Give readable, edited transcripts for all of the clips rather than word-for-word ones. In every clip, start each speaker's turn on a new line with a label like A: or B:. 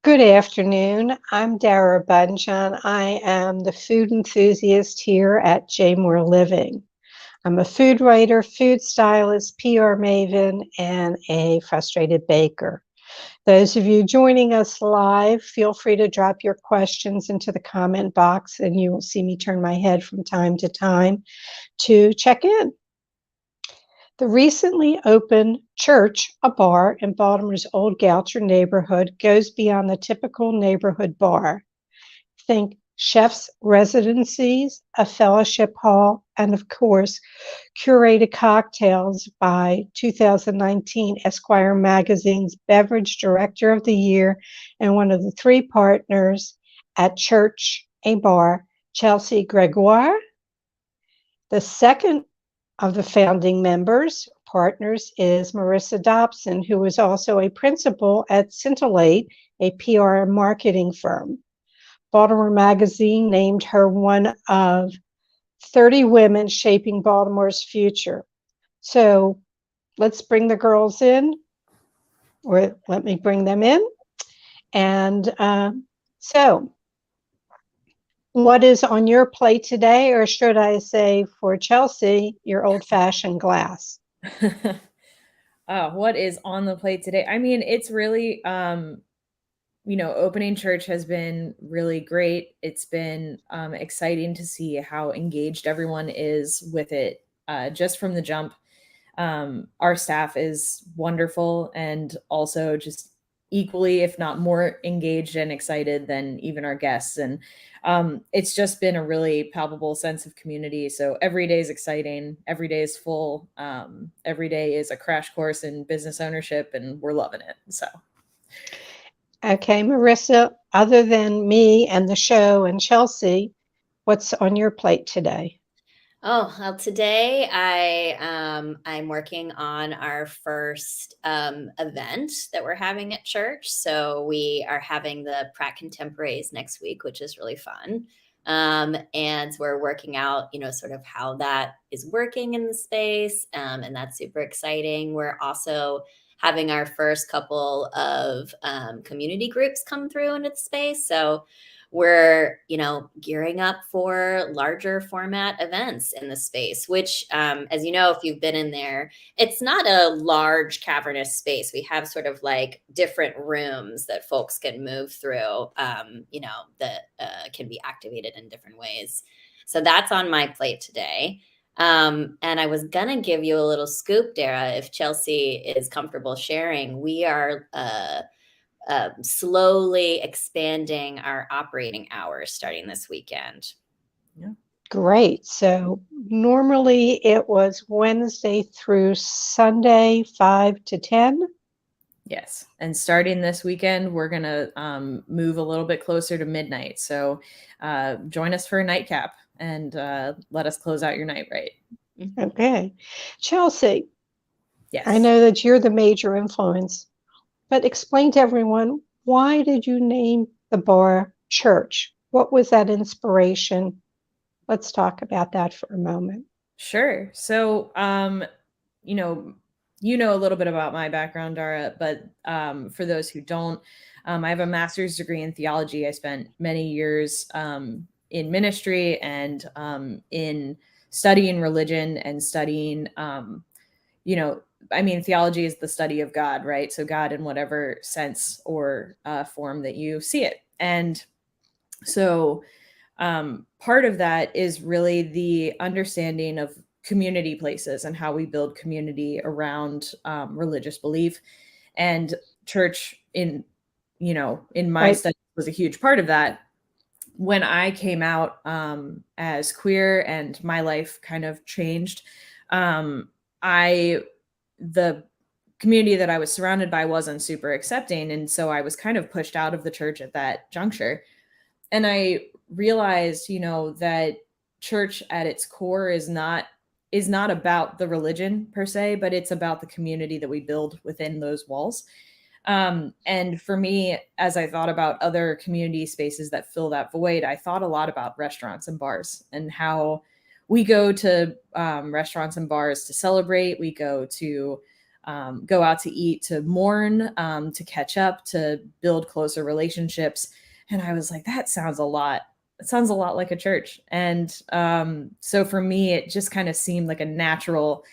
A: Good afternoon. I'm Dara Bunjon. I am the food enthusiast here at J Moore Living. I'm a food writer, food stylist, PR maven, and a frustrated baker. Those of you joining us live, feel free to drop your questions into the comment box, and you will see me turn my head from time to time to check in. The recently opened Church, a bar in Baltimore's Old Goucher neighborhood, goes beyond the typical neighborhood bar. Think chef's residencies, a fellowship hall, and of course, curated cocktails by 2019 Esquire magazine's Beverage Director of the Year and one of the three partners at Church, a bar, Chelsea Gregoire. The second of the founding partners, is Marisa Dobson, who is also a principal at Scintillate, a PR and marketing firm. Baltimore Magazine named her one of 30 women shaping Baltimore's future. So let's bring the girls in, or let me bring them in. And so what is on your plate today, or should I say for Chelsea, your old-fashioned glass?
B: What is on the plate today? I mean, it's really, opening church has been really great. It's been exciting to see how engaged everyone is with it just from the jump. Our staff is wonderful and also just equally, if not more engaged and excited than even our guests. And it's just been a really palpable sense of community. So every day is exciting. Every day is full. Every day is a crash course in business ownership, and we're loving it. So.
A: Okay, Marisa, other than me and the show and Chelsea, what's on your plate today?
C: Oh, well, today I'm working on our first event that we're having at church. So we are having the Pratt Contemporaries next week, which is really fun. And we're working out, sort of how that is working in the space. And that's super exciting. We're also having our first couple of community groups come through in its space. So we're, gearing up for larger format events in the space, which, as you know, if you've been in there, it's not a large cavernous space. We have sort of like different rooms that folks can move through, that can be activated in different ways. So that's on my plate today. And I was going to give you a little scoop, Dara, if Chelsea is comfortable sharing. We are slowly expanding our operating hours starting this weekend.
B: Yeah.
A: Great. So normally it was Wednesday through Sunday, 5 to 10.
B: Yes. And starting this weekend, we're going to move a little bit closer to midnight. So join us for a nightcap and let us close out your night right.
A: Okay. Chelsea,
B: Yes.
A: I know that you're the major influence, but explain to everyone, why did you name the bar Church? What was that inspiration? Let's talk about that for a moment.
B: Sure. So, you know a little bit about my background, Dara, but for those who don't, I have a master's degree in theology. I spent many years in ministry and in studying religion and studying, theology is the study of God, right? So God in whatever sense or form that you see it. And so part of that is really the understanding of community places and how we build community around religious belief. And church in my study was a huge part of that. When I came out as queer and my life kind of changed, the community that I was surrounded by wasn't super accepting. And so I was kind of pushed out of the church at that juncture. And I realized, that church at its core is not about the religion per se, but it's about the community that we build within those walls. And for me, as I thought about other community spaces that fill that void, I thought a lot about restaurants and bars and how we go to restaurants and bars to celebrate. We go to go out to eat, to mourn, to catch up, to build closer relationships. And I was like, that sounds a lot. It sounds a lot like a church. And so for me, it just kind of seemed like a natural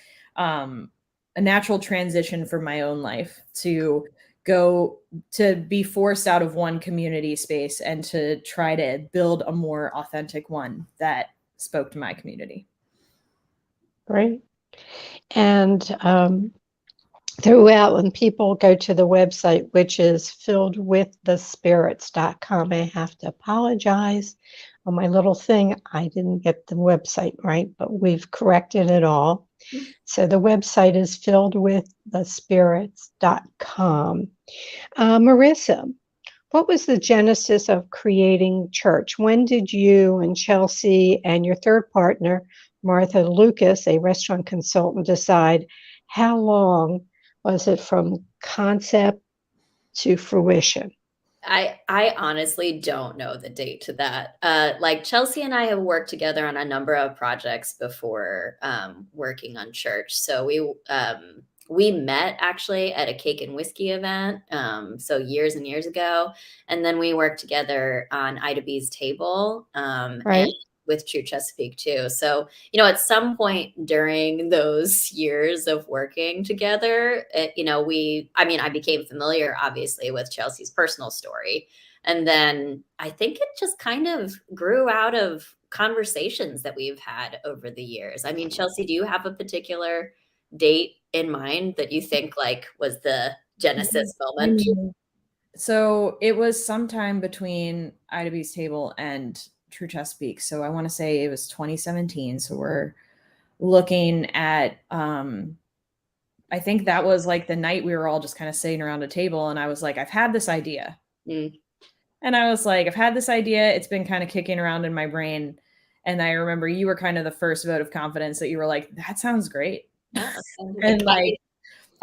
B: transition for my own life to go to be forced out of one community space and to try to build a more authentic one that spoke to my community.
A: Great. And throughout, when people go to the website, which is filledwiththespirits.com, I have to apologize on my little thing. I didn't get the website right, but we've corrected it all. So the website is filledwiththespirits.com. Marisa, what was the genesis of creating church? When did you and Chelsea and your third partner, Martha Lucas, a restaurant consultant, decide? How long was it from concept to fruition?
C: I honestly don't know the date to that. Like Chelsea and I have worked together on a number of projects before working on church. So we met actually at a cake and whiskey event. So years and years ago. And then we worked together on Ida B's Table.
A: Right.
C: And with True Chesapeake too. So, at some point during those years of working together, I became familiar obviously with Chelsea's personal story. And then I think it just kind of grew out of conversations that we've had over the years. I mean, Chelsea, do you have a particular date in mind that you think like was the genesis moment?
B: So it was sometime between Ida B's Table and True Chesapeake. So I want to say it was 2017. So we're looking at, I think that was like the night we were all just kind of sitting around a table. And I was like, I've had this idea. And I was like, I've had this idea. It's been kind of kicking around in my brain. And I remember you were kind of the first vote of confidence that you were like, that sounds great. And like,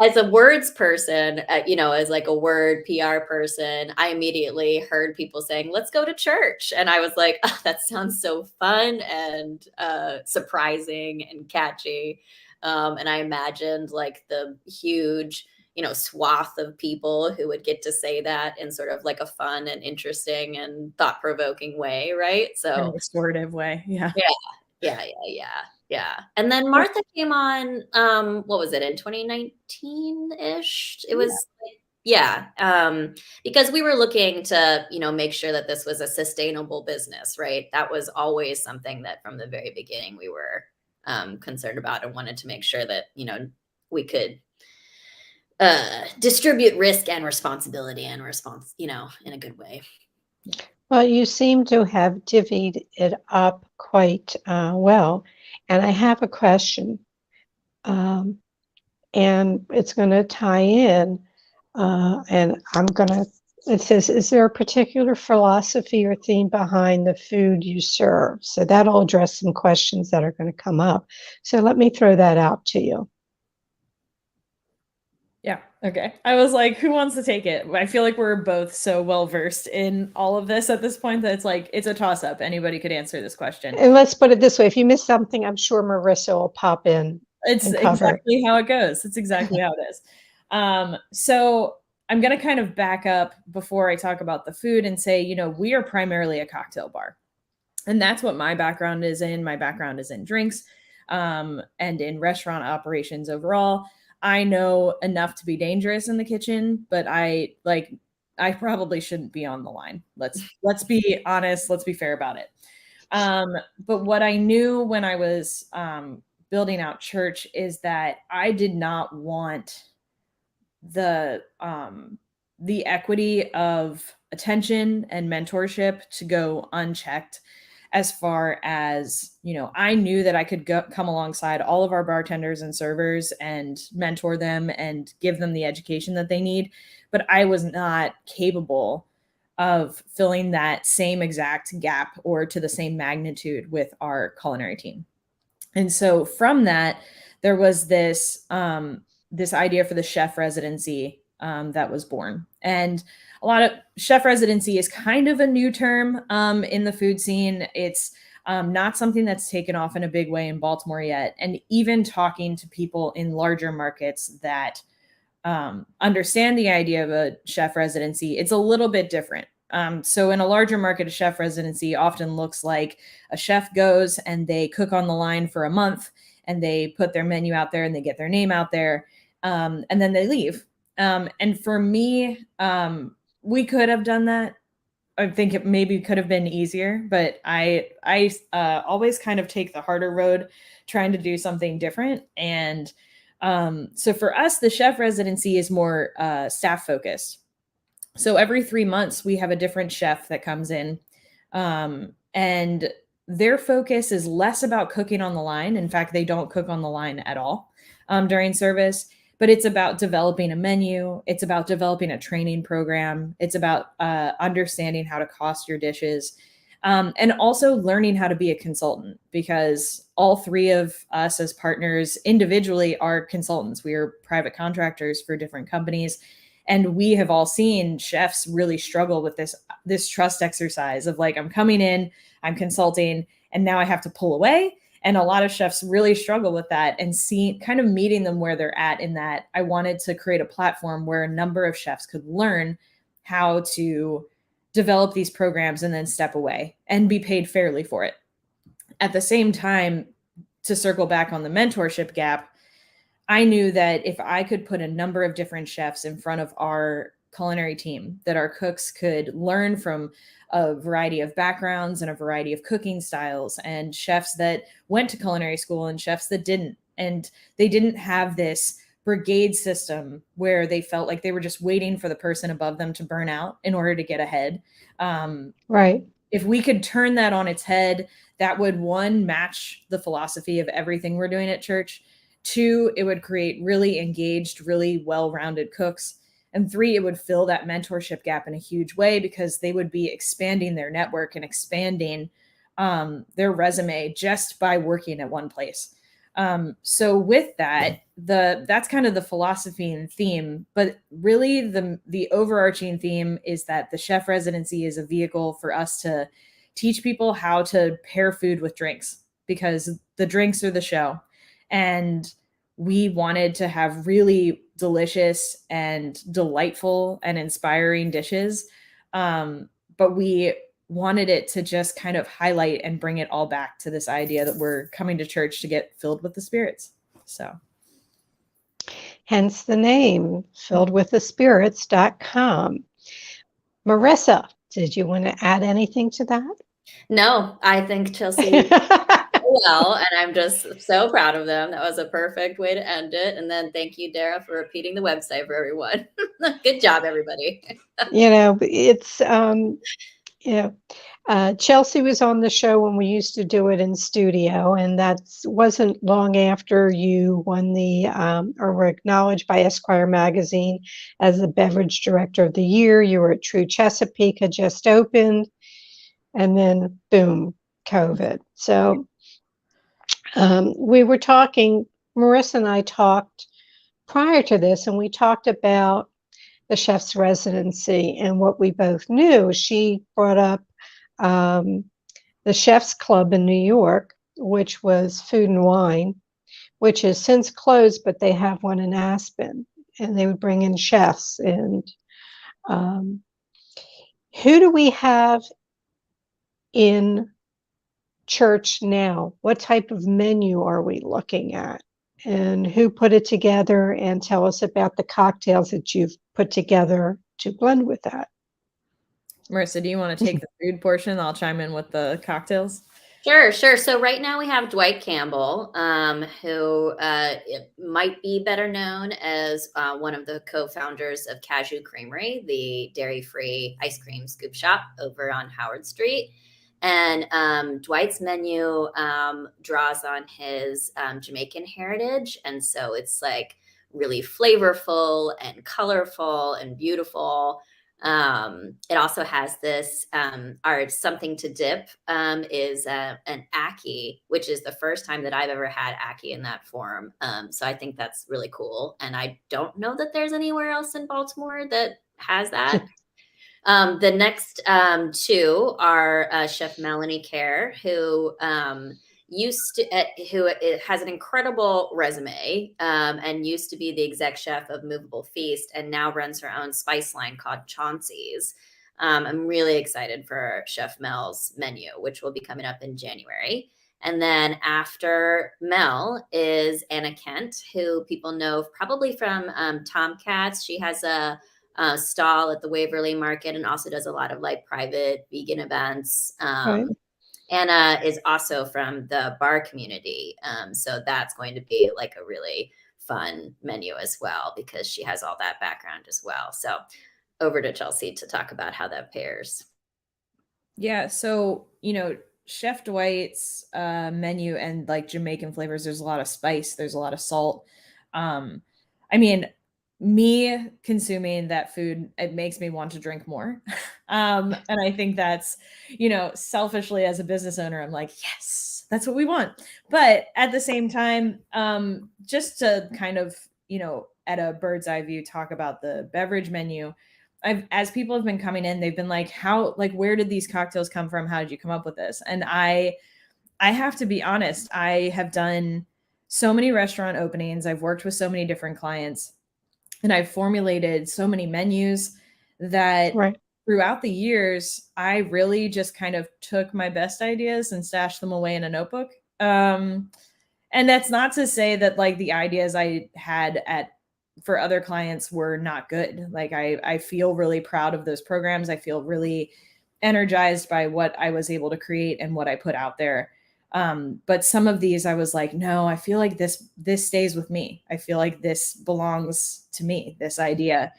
C: as a words person, as like a word PR person, I immediately heard people saying, let's go to church. And I was like, oh, that sounds so fun and surprising and catchy. And I imagined like the huge, swath of people who would get to say that in sort of like a fun and interesting and thought-provoking way, right? So
B: in a restorative way. Yeah.
C: Yeah. And then Martha came on, what was it, in 2019-ish? It was, because we were looking to, make sure that this was a sustainable business, right? That was always something that from the very beginning we were concerned about and wanted to make sure that, we could distribute risk and responsibility and in a good way.
A: Well, you seem to have divvied it up quite well. And I have a question, and it's going to tie in, and it says, is there a particular philosophy or theme behind the food you serve? So that'll address some questions that are going to come up. So let me throw that out to you.
B: Yeah. Okay. I was like, who wants to take it? I feel like we're both so well versed in all of this at this point that it's like, it's a toss up. Anybody could answer this question.
A: And let's put it this way. If you miss something, I'm sure Marisa will pop in.
B: It's exactly how it goes. It's exactly how it is. So I'm going to kind of back up before I talk about the food and say, we are primarily a cocktail bar. And that's what my background is in. My background is in drinks and in restaurant operations overall. I know enough to be dangerous in the kitchen, but I probably shouldn't be on the line. Let's be honest. Let's be fair about it. But what I knew when I was building out church is that I did not want the equity of attention and mentorship to go unchecked. As far as, I knew that I could come alongside all of our bartenders and servers and mentor them and give them the education that they need. But I was not capable of filling that same exact gap or to the same magnitude with our culinary team. And so from that, there was this idea for the chef residency that was born. And a lot of chef residency is kind of a new term in the food scene. It's not something that's taken off in a big way in Baltimore yet. And even talking to people in larger markets that understand the idea of a chef residency, it's a little bit different. So in a larger market, a chef residency often looks like a chef goes and they cook on the line for a month and they put their menu out there and they get their name out there, and then they leave. And for me, we could have done that. I think it maybe could have been easier, but I always kind of take the harder road, trying to do something different. And so for us, the chef residency is more staff focused. So every 3 months, we have a different chef that comes in, and their focus is less about cooking on the line. In fact, they don't cook on the line at all during service, but it's about developing a menu. It's about developing a training program. It's about understanding how to cost your dishes, and also learning how to be a consultant, because all three of us as partners individually are consultants. We are private contractors for different companies. And we have all seen chefs really struggle with this trust exercise of like, I'm coming in, I'm consulting, and now I have to pull away. And a lot of chefs really struggle with that, and kind of meeting them where they're at in that. I wanted to create a platform where a number of chefs could learn how to develop these programs and then step away and be paid fairly for it. At the same time, to circle back on the mentorship gap, I knew that if I could put a number of different chefs in front of our culinary team, that our cooks could learn from a variety of backgrounds and a variety of cooking styles, and chefs that went to culinary school and chefs that didn't. And they didn't have this brigade system where they felt like they were just waiting for the person above them to burn out in order to get ahead.
A: Right.
B: If we could turn that on its head, that would, one, match the philosophy of everything we're doing at church. Two, it would create really engaged, really well-rounded cooks. And three, it would fill that mentorship gap in a huge way, because they would be expanding their network and expanding their resume just by working at one place. So with that, that's kind of the philosophy and theme. But really, the overarching theme is that the chef residency is a vehicle for us to teach people how to pair food with drinks, because the drinks are the show. And we wanted to have really delicious and delightful and inspiring dishes. But we wanted it to just kind of highlight and bring it all back to this idea that we're coming to church to get filled with the spirits. So
A: hence the name, filledwiththespirits.com. Marisa, did you want to add anything to that?
C: No, I think Chelsea well, and I'm just so proud of them. That was a perfect way to end it. And then thank you, Dara, for repeating the website for everyone. Good job, everybody.
A: It's Chelsea was on the show when we used to do it in studio, and that wasn't long after you won or were acknowledged by Esquire magazine as the beverage director of the year. You were at True Chesapeake, had just opened, and then boom, COVID. So we were talking, Marisa and I talked prior to this, and we talked about the chef's residency, and what we both knew. She brought up the Chef's Club in New York, which was Food and Wine, which has since closed, but they have one in Aspen, and they would bring in chefs. And who do we have in church now? What type of menu are we looking at, and who put it together? And tell us about the cocktails that you've put together to blend with that.
B: Marisa, do you want to take the food portion? I'll chime in with the cocktails.
C: Sure. So right now we have Dwight Campbell, who might be better known as one of the co-founders of Cashew Creamery, the dairy-free ice cream scoop shop over on Howard Street. And Dwight's menu draws on his Jamaican heritage. And so it's like really flavorful and colorful and beautiful. It also has this, our something to dip is an ackee, which is the first time that I've ever had ackee in that form. So I think that's really cool. And I don't know that there's anywhere else in Baltimore that has that. The next two are Chef Melanie Kerr, who who has an incredible resume, and used to be the exec chef of Movable Feast, and now runs her own spice line called Chauncey's. I'm really excited for Chef Mel's menu, which will be coming up in January. And then after Mel is Anna Kent, who people know probably from Tomcats. She has a stall at the Waverly Market and also does a lot of like private vegan events.
A: Right.
C: Anna is also from the bar community. So that's going to be like a really fun menu as well, because she has all that background as well. So over to Chelsea to talk about how that pairs.
B: Yeah. So, Chef Dwight's menu and like Jamaican flavors, there's a lot of spice, there's a lot of salt. I mean, me consuming that food, it makes me want to drink more. And I think that's, selfishly as a business owner, I'm like, yes, that's what we want. But at the same time, just to kind of, at a bird's eye view, talk about the beverage menu. As people have been coming in, they've been like, where did these cocktails come from? How did you come up with this? And I have to be honest, I have done so many restaurant openings. I've worked with so many different clients, and I've formulated so many menus that
A: Right.
B: throughout the years, I really just kind of took my best ideas and stashed them away in a notebook. And that's not to say that like the ideas I had for other clients were not good. Like I feel really proud of those programs. I feel really energized by what I was able to create and what I put out there. But some of these I was like, no, I feel like this stays with me. I feel like this belongs to me, this idea.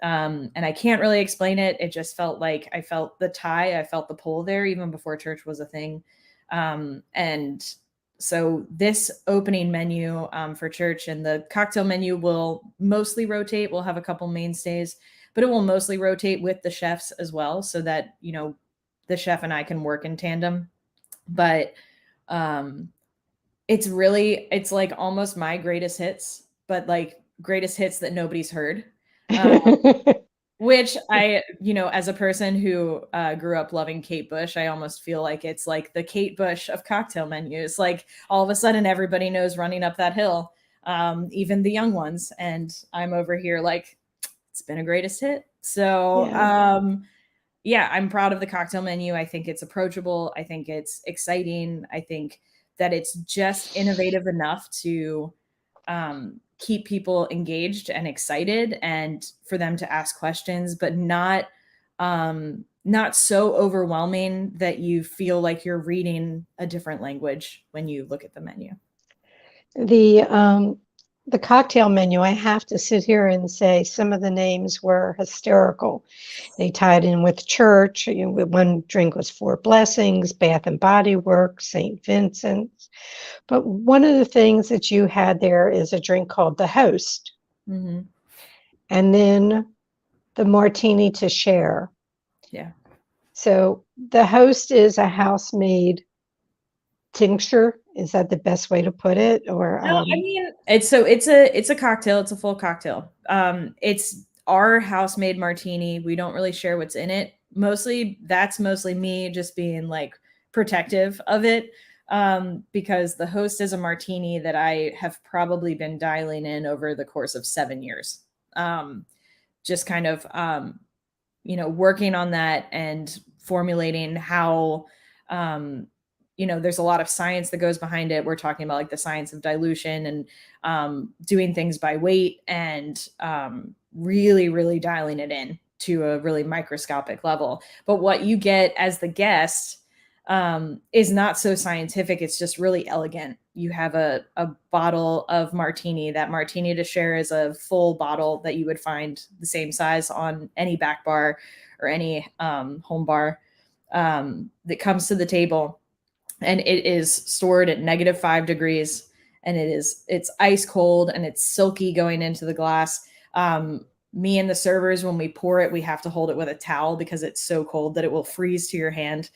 B: And I can't really explain it. It just felt like I felt the tie, I felt the pull there even before church was a thing. And so this opening menu for church, and the cocktail menu will mostly rotate. We'll have a couple mainstays, but it will mostly rotate with the chefs as well, so that, the chef and I can work in tandem. But it's like almost my greatest hits, but like greatest hits that nobody's heard. Which I, as a person who grew up loving Kate Bush, I almost feel like it's like the Kate Bush of cocktail menus. Like all of a sudden everybody knows Running Up That Hill, even the young ones. And I'm over here like, it's been a greatest hit. So yeah, I'm proud of the cocktail menu. I think it's approachable. I think it's exciting. I think that it's just innovative enough to keep people engaged and excited, and for them to ask questions, but not so overwhelming that you feel like you're reading a different language when you look at the menu.
A: The cocktail menu, I have to sit here and say some of the names were hysterical. They tied in with church. One drink was Four Blessings, Bath and Body Works, St. Vincent's. But one of the things that you had there is a drink called the Host.
B: Mm-hmm.
A: And then the Martini to Share.
B: Yeah.
A: So the Host is a house-made tincture. Is that the best way to put it? Or
B: no, I mean, it's a cocktail. It's a full cocktail. It's our house-made martini. We don't really share what's in it. That's mostly me just being like protective of it. Because the Host is a martini that I have probably been dialing in over the course of 7 years. Just kind of, working on that and formulating how, there's a lot of science that goes behind it. We're talking about like the science of dilution and doing things by weight, and really, really dialing it in to a really microscopic level. But what you get as the guest is not so scientific. It's just really elegant. You have a bottle of martini. That Martini to Share is a full bottle that you would find the same size on any back bar or any home bar that comes to the table. And it is stored at -5 degrees, and it's ice cold, and it's silky going into the glass. Me and the servers, when we pour it, we have to hold it with a towel because it's so cold that it will freeze to your hand.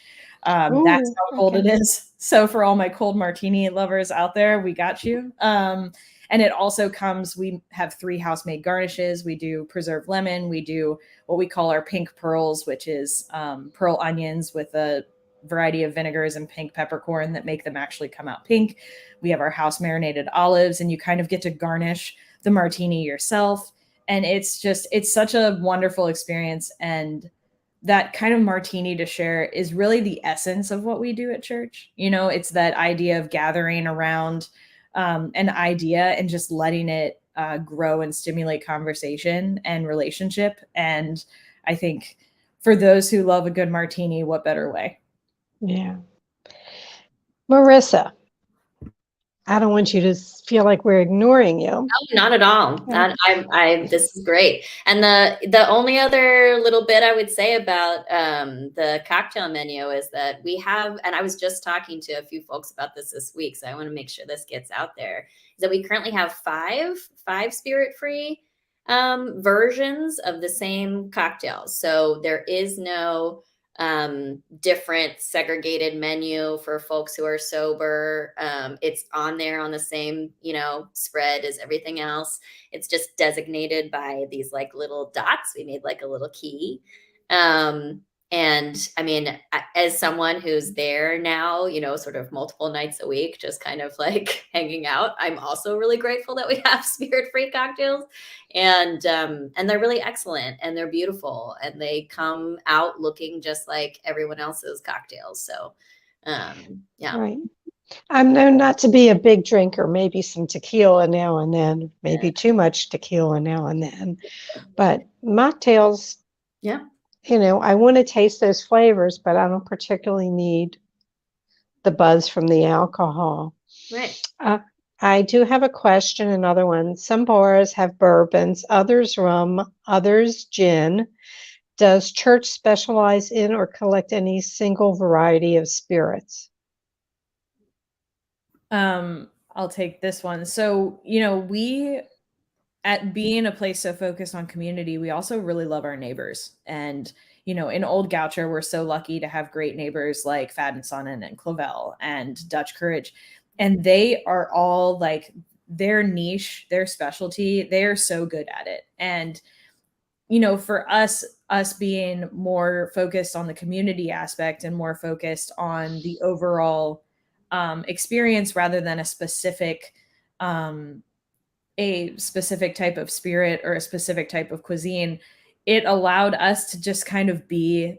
B: That's how cold it is. So for all my cold martini lovers out there, we got you. And it also comes, we have 3 house-made garnishes. We do preserved lemon. We do what we call our pink pearls, which is pearl onions with a variety of vinegars and pink peppercorn that make them actually come out pink. We have our house marinated olives, and you kind of get to garnish the martini yourself. And it's such a wonderful experience. And that kind of martini to share is really the essence of what we do at church. It's that idea of gathering around an idea and just letting it grow and stimulate conversation and relationship. And I think for those who love a good martini, what better way?
A: Yeah. Marisa, I don't want you to feel like we're ignoring you.
C: No, not at all.
A: Yeah.
C: This is great. And the only other little bit I would say about the cocktail menu is that we have, and I was just talking to a few folks about this week, so I want to make sure this gets out there, is that we currently have five spirit-free versions of the same cocktails. So there is no different segregated menu for folks who are sober. It's on there on the same, spread as everything else. It's just designated by these like little dots. We made like a little key. And I mean, as someone who's there now, sort of multiple nights a week, just kind of like hanging out, I'm also really grateful that we have spirit-free cocktails, and they're really excellent, and they're beautiful, and they come out looking just like everyone else's cocktails. So, yeah.
A: Right. I'm known not to be a big drinker, maybe some tequila now and then, maybe too much tequila now and then, but mocktails,
C: Yeah.
A: I want to taste those flavors, but I don't particularly need the buzz from the alcohol.
C: Right.
A: I do have a question, another one. Some bars have bourbons, others rum, others gin. Does church specialize in or collect any single variety of spirits?
B: I'll take this one. So, we, at being a place so focused on community, we also really love our neighbors. And, in Old Goucher, we're so lucky to have great neighbors like Fad and Sonnen and Clavel and Dutch Courage. And they are all like their niche, their specialty. They are so good at it. And, for us being more focused on the community aspect and more focused on the overall experience rather than a specific type of spirit or a specific type of cuisine, it allowed us to just kind of be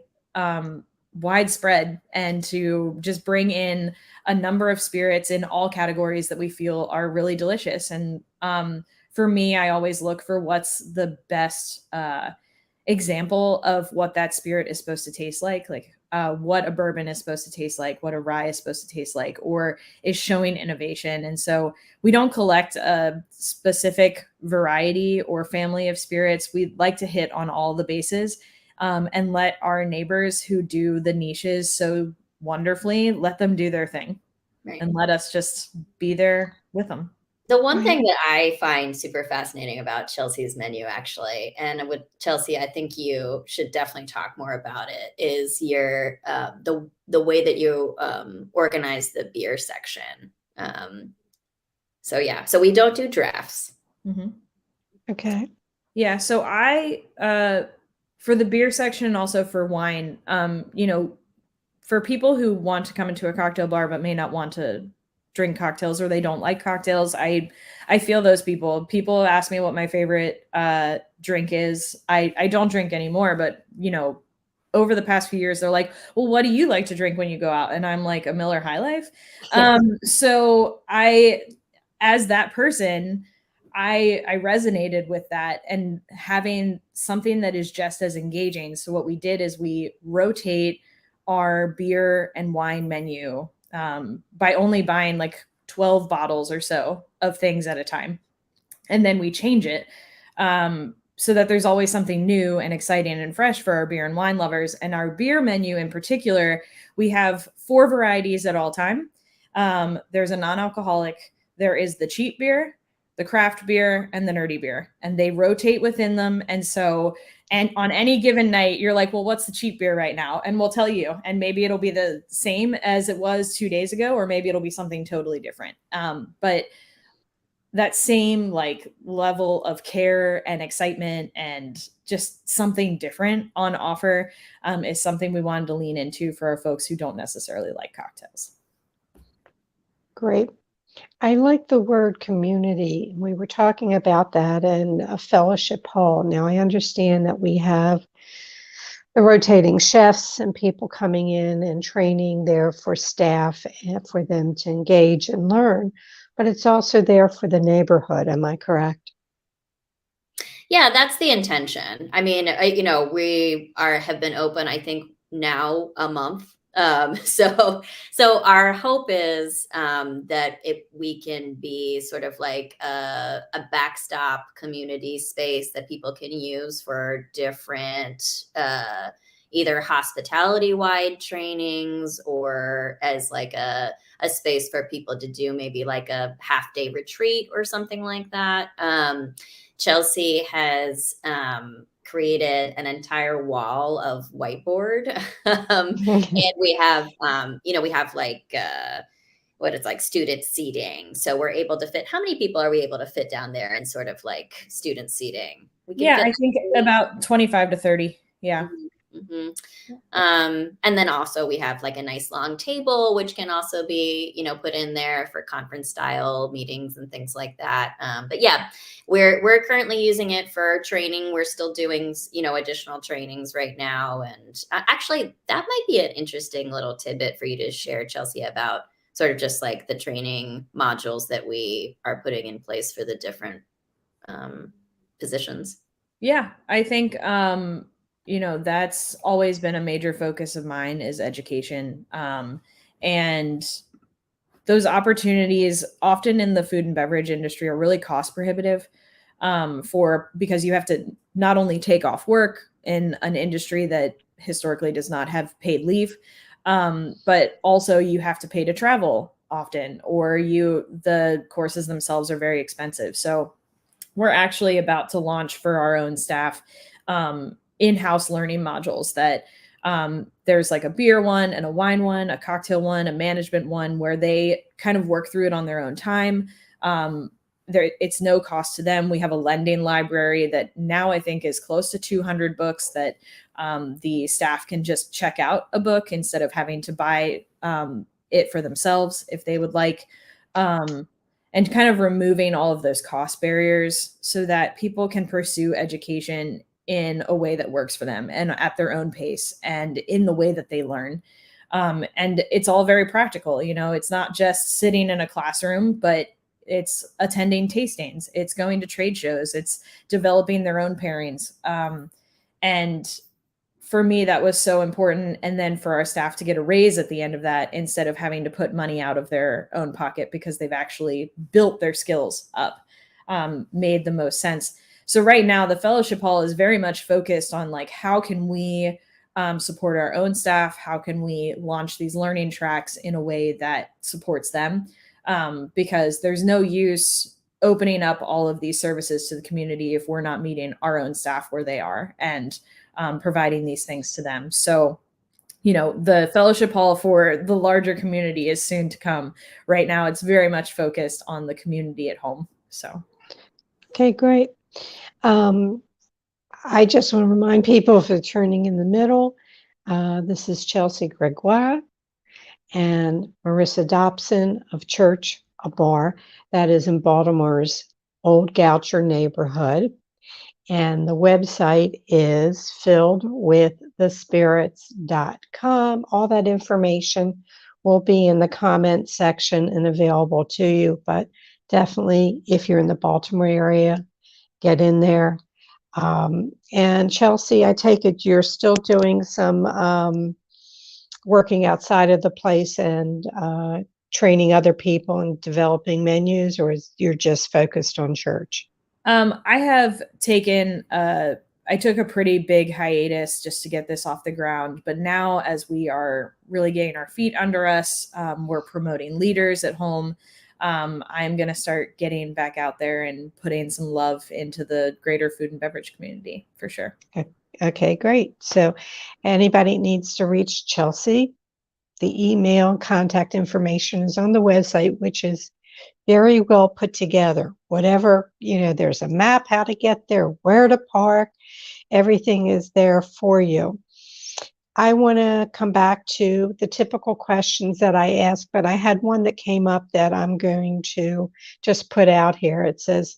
B: widespread and to just bring in a number of spirits in all categories that we feel are really delicious. And for me, I always look for what's the best example of what that spirit is supposed to taste like what a bourbon is supposed to taste like, what a rye is supposed to taste like, or is showing innovation. And so we don't collect a specific variety or family of spirits. We like to hit on all the bases and let our neighbors who do the niches so wonderfully, let them do their thing. Right. And let us just be there with them.
C: The one thing that I find super fascinating about Chelsea's menu, actually, and with Chelsea, I think you should definitely talk more about it, is your the way that you organize the beer section. So we don't do drafts.
B: Mm-hmm.
A: Okay.
B: Yeah. So I for the beer section and also for wine, for people who want to come into a cocktail bar but may not want to drink cocktails or they don't like cocktails, I feel those people ask me what my favorite drink is. I don't drink anymore, but over the past few years they're like, well, what do you like to drink when you go out? And I'm like, a Miller High Life. So as that person, I resonated with that and having something that is just as engaging. So what we did is we rotate our beer and wine menu by only buying like 12 bottles or so of things at a time. And then we change it so that there's always something new and exciting and fresh for our beer and wine lovers. And our beer menu in particular, we have 4 varieties at all time. There's a non-alcoholic, there is the cheap beer, the craft beer, and the nerdy beer, and they rotate within them. And so, and on any given night, you're like, well, what's the cheap beer right now? And we'll tell you, and maybe it'll be the same as it was 2 days ago, or maybe it'll be something totally different. But that same like level of care and excitement and just something different on offer is something we wanted to lean into for our folks who don't necessarily like cocktails.
A: Great. I like the word community. We were talking about that in a fellowship hall. Now, I understand that we have the rotating chefs and people coming in and training there for staff and for them to engage and learn, but it's also there for the neighborhood. Am I correct?
C: Yeah, that's the intention. I mean, we have been open, I think now a month. So our hope is that if we can be sort of like a backstop community space that people can use for different either hospitality wide trainings or as like a space for people to do maybe like a half day retreat or something like that. Chelsea has created an entire wall of whiteboard. And we have, we have like what it's like student seating. So we're able to fit, how many people are we able to fit down there in sort of like student seating? We can fit
B: I think about 25 to 30. Yeah.
C: Mm-hmm. And then also we have like a nice long table, which can also be, put in there for conference style meetings and things like that. But yeah, we're currently using it for training. We're still doing, additional trainings right now. And actually that might be an interesting little tidbit for you to share, Chelsea, about sort of just like the training modules that we are putting in place for the different positions.
B: Yeah, I think that's always been a major focus of mine is education. And those opportunities often in the food and beverage industry are really cost prohibitive because you have to not only take off work in an industry that historically does not have paid leave, but also you have to pay to travel often, or the courses themselves are very expensive. So we're actually about to launch for our own staff in-house learning modules that there's like a beer one and a wine one, a cocktail one, a management one, where they kind of work through it on their own time. It's no cost to them. We have a lending library that now I think is close to 200 books that the staff can just check out a book instead of having to buy it for themselves if they would like. And kind of removing all of those cost barriers so that people can pursue education in a way that works for them and at their own pace and in the way that they learn. And it's all very practical. It's not just sitting in a classroom, but it's attending tastings, it's going to trade shows, it's developing their own pairings. And for me, that was so important. And then for our staff to get a raise at the end of that, instead of having to put money out of their own pocket because they've actually built their skills up, made the most sense. So right now, the fellowship hall is very much focused on like, how can we support our own staff? How can we launch these learning tracks in a way that supports them? Because there's no use opening up all of these services to the community if we're not meeting our own staff where they are and providing these things to them. So, the fellowship hall for the larger community is soon to come. Right now, it's very much focused on the community at home. So,
A: okay, great. I just want to remind people, if they're turning in the middle, this is Chelsea Gregoire and Marisa Dobson of Church, a bar that is in Baltimore's Old Goucher neighborhood. And the website is filledwiththespirits.com. All that information will be in the comment section and available to you. But definitely, if you're in the Baltimore area, get in there. And Chelsea, I take it you're still doing some working outside of the place and training other people and developing menus, or you're just focused on church?
B: I have taken I took a pretty big hiatus just to get this off the ground. But now, as we are really getting our feet under us, we're promoting leaders at home. I'm going to start getting back out there and putting some love into the greater food and beverage community for sure.
A: Okay, great. So anybody needs to reach Chelsea, the email contact information is on the website, which is very well put together. Whatever, there's a map how to get there, where to park, everything is there for you. I want to come back to the typical questions that I ask, but I had one that came up that I'm going to just put out here. It says,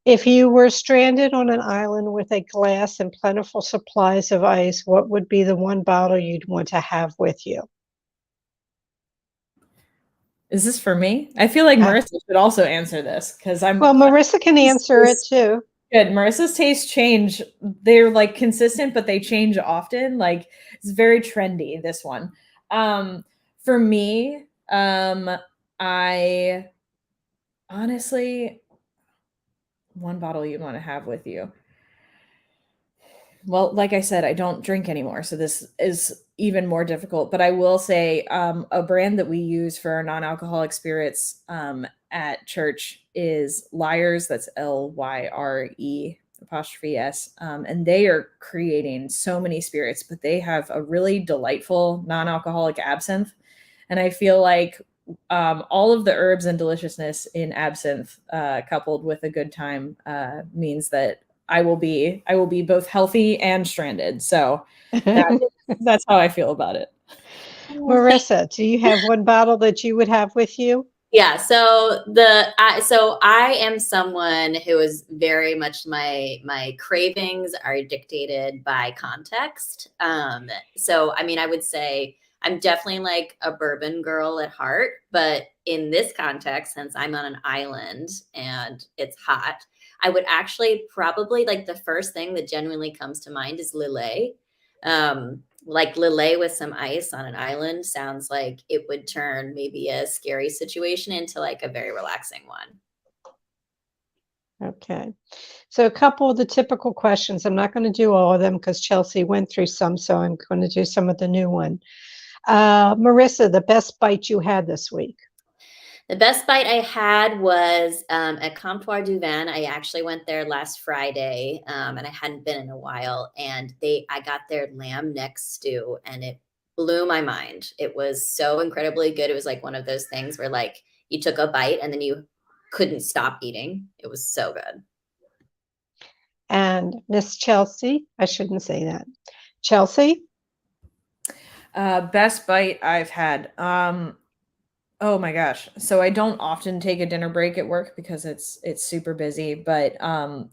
A: if you were stranded on an island with a glass and plentiful supplies of ice, what would be the one bottle you'd want to have with you?
B: Is this for me? I feel like Marisa should also answer this because
A: Well, Marisa can answer it too.
B: Good. Marisa's tastes change. They're like consistent, but they change often. Like it's very trendy, this one. For me, I honestly, one bottle you want to have with you. Well, like I said, I don't drink anymore, so this is even more difficult. But I will say a brand that we use for our non-alcoholic spirits at church is Lyres. That's Lyre''S. And they are creating so many spirits, but they have a really delightful non-alcoholic absinthe. And I feel like all of the herbs and deliciousness in absinthe coupled with a good time means that I will be both healthy and stranded. So that's how I feel about it.
A: Marisa, do you have one bottle that you would have with you?
C: Yeah. So I am someone who is very much my cravings are dictated by context. So I mean, I would say I'm definitely like a bourbon girl at heart, but in this context, since I'm on an island and it's hot, I would actually probably like the first thing that genuinely comes to mind is Lillet. Like Lillet with some ice on an island sounds like it would turn maybe a scary situation into like a very relaxing one.
A: Okay. So a couple of the typical questions. I'm not going to do all of them because Chelsea went through some, so I'm going to do some of the new one. Marisa, the best bite you had this week?
C: The best bite I had was at Comptoir du Vin. I actually went there last Friday, and I hadn't been in a while. And I got their lamb neck stew, and it blew my mind. It was so incredibly good. It was like one of those things where like you took a bite and then you couldn't stop eating. It was so good.
A: And Miss Chelsea, I shouldn't say that. Chelsea?
B: Best bite I've had. Oh my gosh. So I don't often take a dinner break at work because it's super busy, but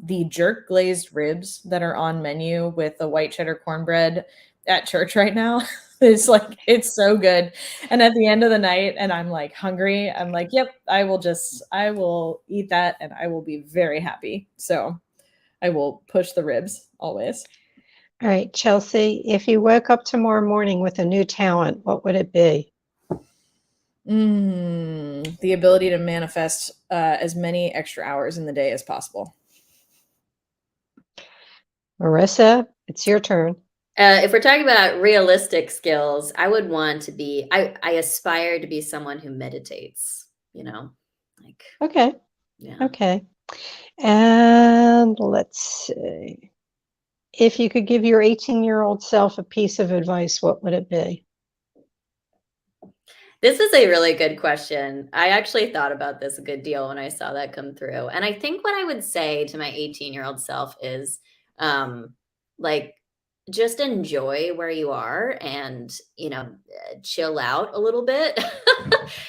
B: the jerk glazed ribs that are on menu with the white cheddar cornbread at church right now is like it's so good. And at the end of the night and I'm like hungry, I'm like, yep, I will eat that and I will be very happy. So I will push the ribs always.
A: All right, Chelsea, if you woke up tomorrow morning with a new talent, what would it be?
B: The ability to manifest as many extra hours in the day as possible.
A: Marisa, it's your turn.
C: If we're talking about realistic skills, I would want to be, I aspire to be someone who meditates, like.
A: Okay.
C: Yeah.
A: Okay. And let's see. If you could give your 18-year-old self a piece of advice, what would it be?
C: This is a really good question. I actually thought about this a good deal when I saw that come through. And I think what I would say to my 18-year-old self is like just enjoy where you are and, chill out a little bit.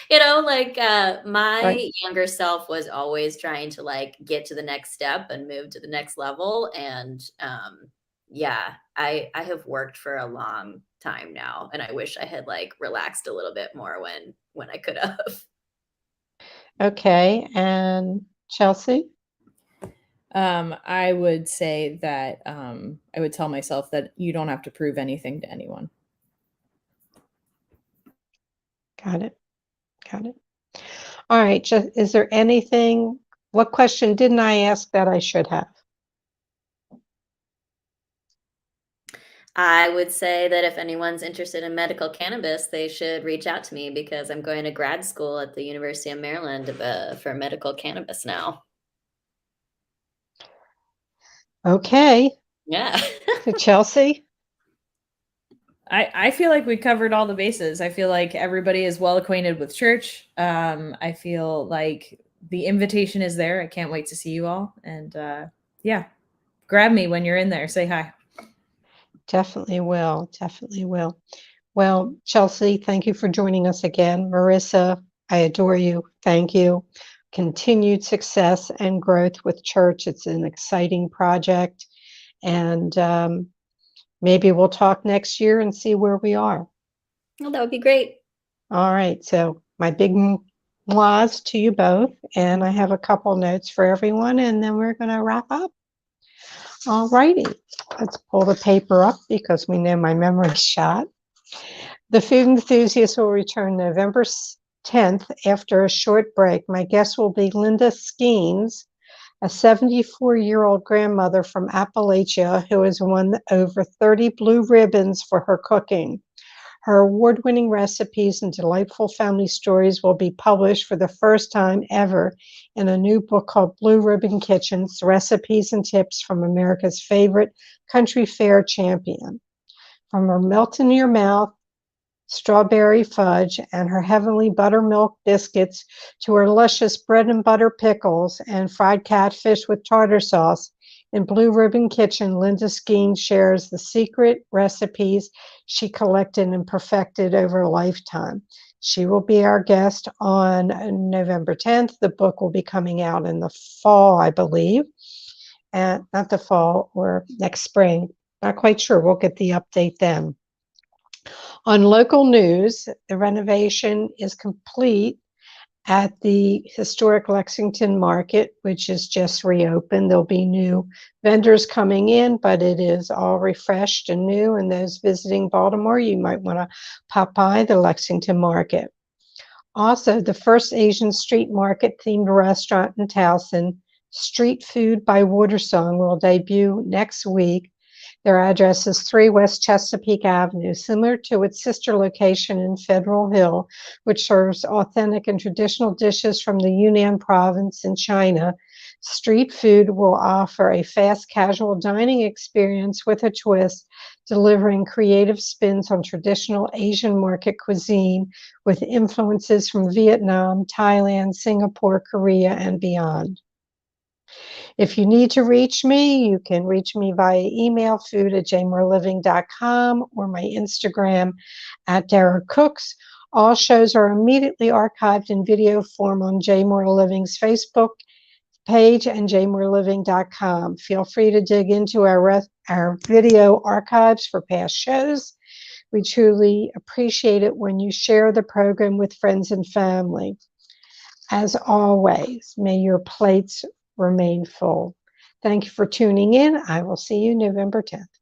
C: My
A: Right.
C: younger self was always trying to like get to the next step and move to the next level. And yeah, I have worked for a long time now, and I wish I had like relaxed a little bit more when I could have.
A: Okay. And Chelsea?
B: I would say that I would tell myself that you don't have to prove anything to anyone.
A: Got it. Got it. All right. Is there anything? What question didn't I ask that I should have?
C: I would say that if anyone's interested in medical cannabis, they should reach out to me because I'm going to grad school at the University of Maryland for medical cannabis now.
A: Okay.
C: Yeah.
A: Chelsea?
B: I feel like we covered all the bases. I feel like everybody is well acquainted with church. I feel like the invitation is there. I can't wait to see you all. And yeah, grab me when you're in there. Say hi.
A: Definitely will. Definitely will. Well, Chelsea, thank you for joining us again. Marisa, I adore you. Thank you. Continued success and growth with church. It's an exciting project. And maybe we'll talk next year and see where we are.
C: Well, that would be great.
A: All right. So my big mwahs to you both. And I have a couple notes for everyone, and then we're going to wrap up. All righty. Let's pull the paper up because we know my memory's shot. The Food Enthusiast will return November 10th after a short break. My guest will be Linda Skeens, a 74-year-old grandmother from Appalachia who has won over 30 blue ribbons for her cooking. Her award-winning recipes and delightful family stories will be published for the first time ever in a new book called Blue Ribbon Kitchens, Recipes and Tips from America's Favorite Country Fair Champion. From her melt-in-your-mouth strawberry fudge and her heavenly buttermilk biscuits to her luscious bread and butter pickles and fried catfish with tartar sauce, in Blue Ribbon Kitchen, Linda Skeens shares the secret recipes she collected and perfected over a lifetime. She will be our guest on November 10th. The book will be coming out in the fall, I believe. And not the fall, or next spring. Not quite sure. We'll get the update then. On local news, the renovation is complete at the historic Lexington Market, which is just reopened. There'll be new vendors coming in, but it is all refreshed and new. And those visiting Baltimore, you might want to pop by the Lexington Market. Also, the first Asian street market themed restaurant in Towson, Street Food by Watersong, will debut next week. Their address is 3 West Chesapeake Avenue, similar to its sister location in Federal Hill, which serves authentic and traditional dishes from the Yunnan province in China. Street Food will offer a fast casual dining experience with a twist, delivering creative spins on traditional Asian market cuisine with influences from Vietnam, Thailand, Singapore, Korea, and beyond. If you need to reach me, you can reach me via email, food@jmoreliving.com, or my Instagram @DaraCooks. All shows are immediately archived in video form on J More Living's Facebook page and jmoreliving.com. Feel free to dig into our video archives for past shows. We truly appreciate it when you share the program with friends and family. As always, may your plates remain full. Thank you for tuning in. I will see you November 10th.